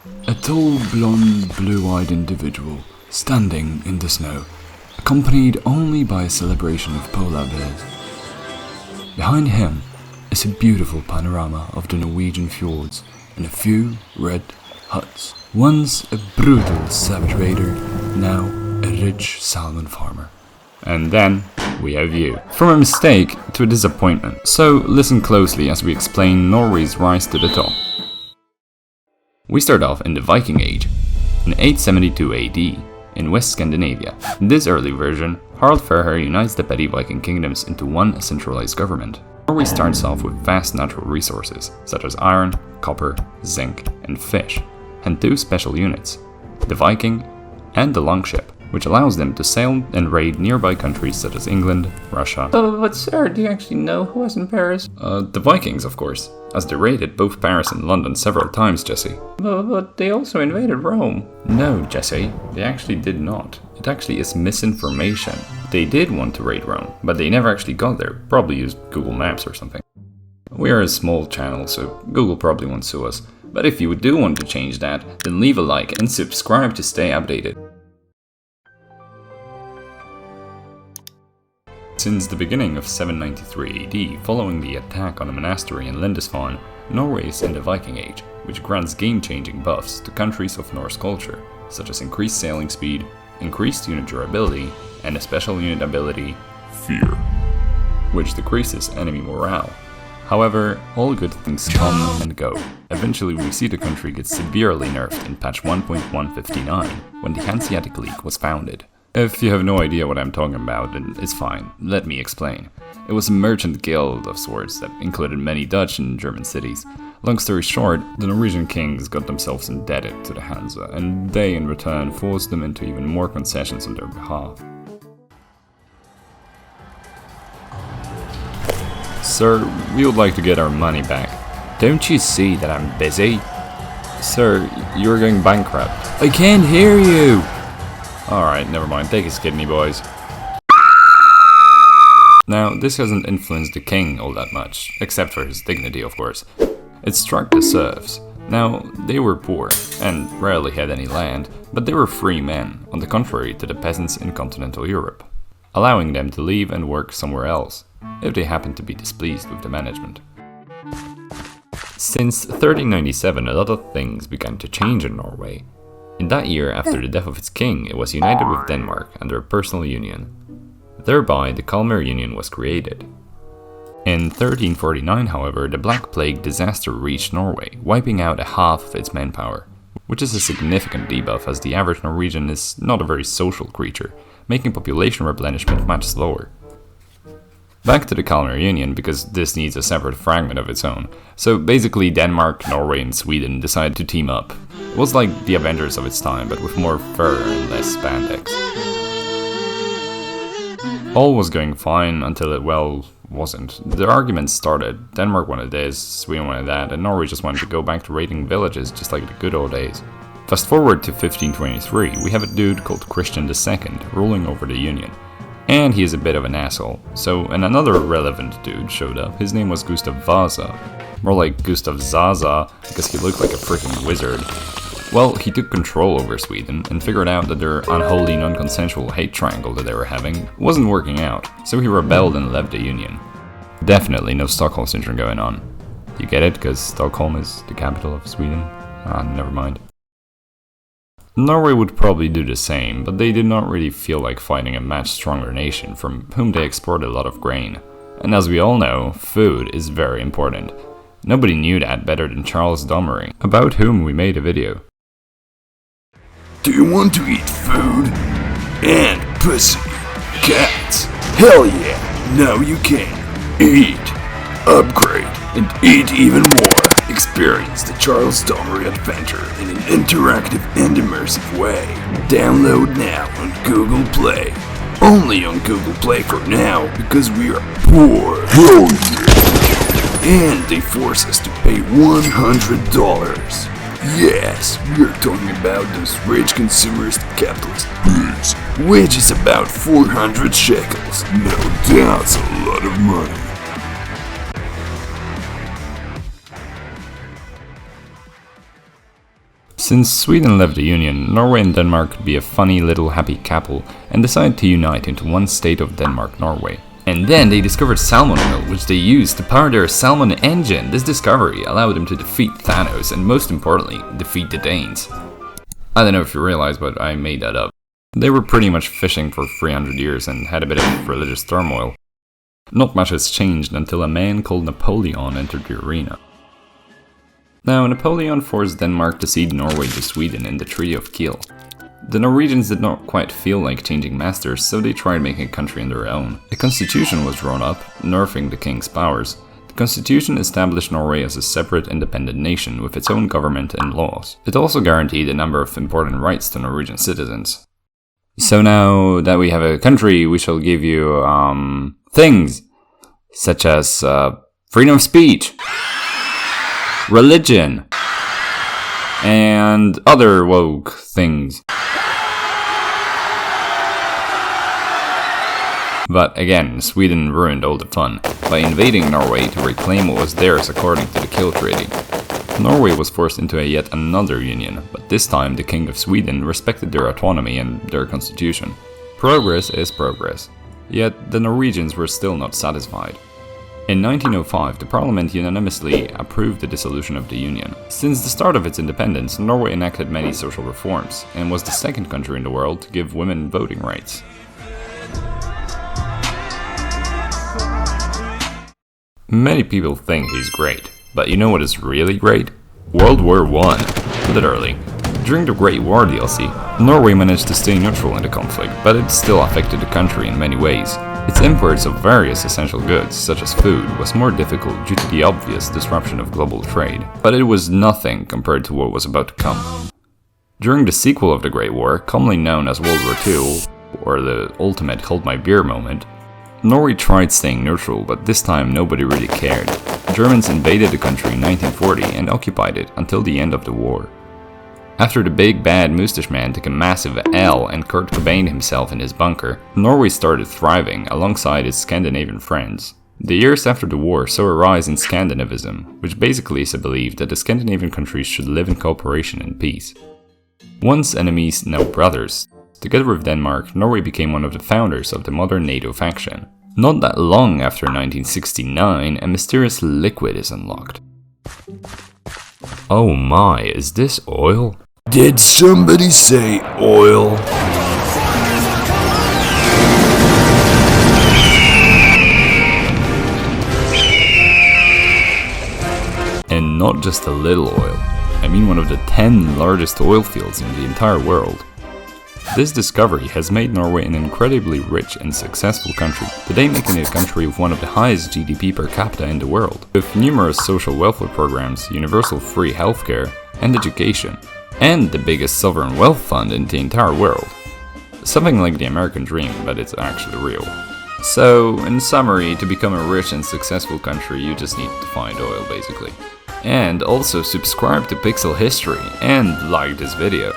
A tall, blonde, blue-eyed individual standing in the snow, accompanied only by a celebration of polar bears. Behind him is a beautiful panorama of the Norwegian fjords and a few red huts. Once a brutal savage raider, now a rich salmon farmer. And then we have you. From a mistake to a disappointment. So listen closely as we explain Norway's rise to the top. We start off in the Viking Age, in 872 AD, in West Scandinavia. In this early version, Harald Fairhair unites the petty Viking kingdoms into one centralized government. Norway starts off with vast natural resources, such as iron, copper, zinc, and fish, and two special units, the Viking and the Longship, which allows them to sail and raid nearby countries such as England, Russia. But sir, do you actually know who was in Paris? The Vikings, of course, as they raided both Paris and London several times, Jesse. But they also invaded Rome. No, Jesse, they actually did not. It actually is misinformation. They did want to raid Rome, but they never actually got there, probably used Google Maps or something. We are a small channel, so Google probably won't sue us. But if you do want to change that, then leave a like and subscribe to stay updated. Since the beginning of 793 AD, following the attack on a monastery in Lindisfarne, Norway is in the Viking Age, which grants game-changing buffs to countries of Norse culture, such as increased sailing speed, increased unit durability, and a special unit ability, Fear, which decreases enemy morale. However, all good things come and go. Eventually we see the country get severely nerfed in patch 1.159, when the Hanseatic League was founded. If you have no idea what I'm talking about, then it's fine, let me explain. It was a merchant guild of sorts that included many Dutch and German cities. Long story short, the Norwegian kings got themselves indebted to the Hanse, and they in return forced them into even more concessions on their behalf. Sir, we would like to get our money back. Don't you see that I'm busy? Sir, you're going bankrupt. I can't hear you! Alright, never mind, take his kidney, boys. Now, this hasn't influenced the king all that much, except for his dignity, of course. It struck the serfs. Now, they were poor, and rarely had any land, but they were free men, on the contrary to the peasants in continental Europe, allowing them to leave and work somewhere else, if they happened to be displeased with the management. Since 1397, a lot of things began to change in Norway. In that year, after the death of its king, it was united with Denmark under a personal union. Thereby, the Kalmar Union was created. In 1349, however, the Black Plague disaster reached Norway, wiping out a half of its manpower, which is a significant debuff as the average Norwegian is not a very social creature, making population replenishment much slower. Back to the Kalmar Union, because this needs a separate fragment of its own. So basically Denmark, Norway and Sweden decided to team up. It was like the Avengers of its time, but with more fur and less spandex. All was going fine until it, well, wasn't. The arguments started. Denmark wanted this, Sweden wanted that, and Norway just wanted to go back to raiding villages just like the good old days. Fast forward to 1523, we have a dude called Christian II ruling over the Union. And he is a bit of an asshole, so another relevant dude showed up. His name was Gustav Vasa. More like Gustav Zaza, because he looked like a freaking wizard. Well, he took control over Sweden and figured out that their unholy, non-consensual hate triangle that they were having wasn't working out, so he rebelled and left the Union. Definitely no Stockholm Syndrome going on. You get it, because Stockholm is the capital of Sweden? Ah, never mind. Norway would probably do the same, but they did not really feel like fighting a much stronger nation from whom they exported a lot of grain. And as we all know, food is very important. Nobody knew that better than Charles Domery, about whom we made a video. Do you want to eat food? And pussy. Cats. Hell yeah, now you can. Eat. Upgrade. And eat even more. Experience the Charles Domery adventure in an interactive and immersive way. Download now on Google Play. Only on Google Play for now, because we are poor. Hell yeah. And they force us to pay $100. Yes, we're talking about those rich consumerist capitalist pigs, which is about 400 shekels. No, that's a lot of money. Since Sweden left the Union, Norway and Denmark could be a funny little happy couple and decided to unite into one state of Denmark-Norway. And then they discovered salmon oil, which they used to power their salmon engine. This discovery allowed them to defeat Thanos and, most importantly, defeat the Danes. I don't know if you realize, but I made that up. They were pretty much fishing for 300 years and had a bit of religious turmoil. Not much has changed until a man called Napoleon entered the arena. Now, Napoleon forced Denmark to cede Norway to Sweden in the Treaty of Kiel. The Norwegians did not quite feel like changing masters, so they tried making a country on their own. A constitution was drawn up, nerfing the king's powers. The constitution established Norway as a separate independent nation with its own government and laws. It also guaranteed a number of important rights to Norwegian citizens. So now that we have a country, we shall give you, things, such as, freedom of speech, religion, and other woke things. But again, Sweden ruined all the fun by invading Norway to reclaim what was theirs according to the Kiel Treaty. Norway was forced into yet another union, but this time the King of Sweden respected their autonomy and their constitution. Progress is progress, yet the Norwegians were still not satisfied. In 1905, the parliament unanimously approved the dissolution of the union. Since the start of its independence, Norway enacted many social reforms, and was the second country in the world to give women voting rights. Many people think he's great, but you know what is really great? World War I, literally. During the Great War DLC, Norway managed to stay neutral in the conflict, but it still affected the country in many ways. Its imports of various essential goods, such as food, was more difficult due to the obvious disruption of global trade, but it was nothing compared to what was about to come. During the sequel of the Great War, commonly known as World War II, or the ultimate hold my beer moment, Norway tried staying neutral, but this time nobody really cared. Germans invaded the country in 1940 and occupied it until the end of the war. After the big bad Mustache Man took a massive L and Kurt Cobained himself in his bunker, Norway started thriving alongside its Scandinavian friends. The years after the war saw a rise in Scandinavism, which basically is a belief that the Scandinavian countries should live in cooperation and peace. Once enemies, now brothers. Together with Denmark, Norway became one of the founders of the modern NATO faction. Not that long after 1969, a mysterious liquid is unlocked. Oh my, is this oil? Did somebody say oil? And not just a little oil. I mean one of the 10 largest oil fields in the entire world. This discovery has made Norway an incredibly rich and successful country, today making it a country with one of the highest GDP per capita in the world, with numerous social welfare programs, universal free healthcare, and education, and the biggest sovereign wealth fund in the entire world. Something like the American dream, but it's actually real. So, in summary, to become a rich and successful country, you just need to find oil, basically. And also subscribe to Pixel History, and like this video.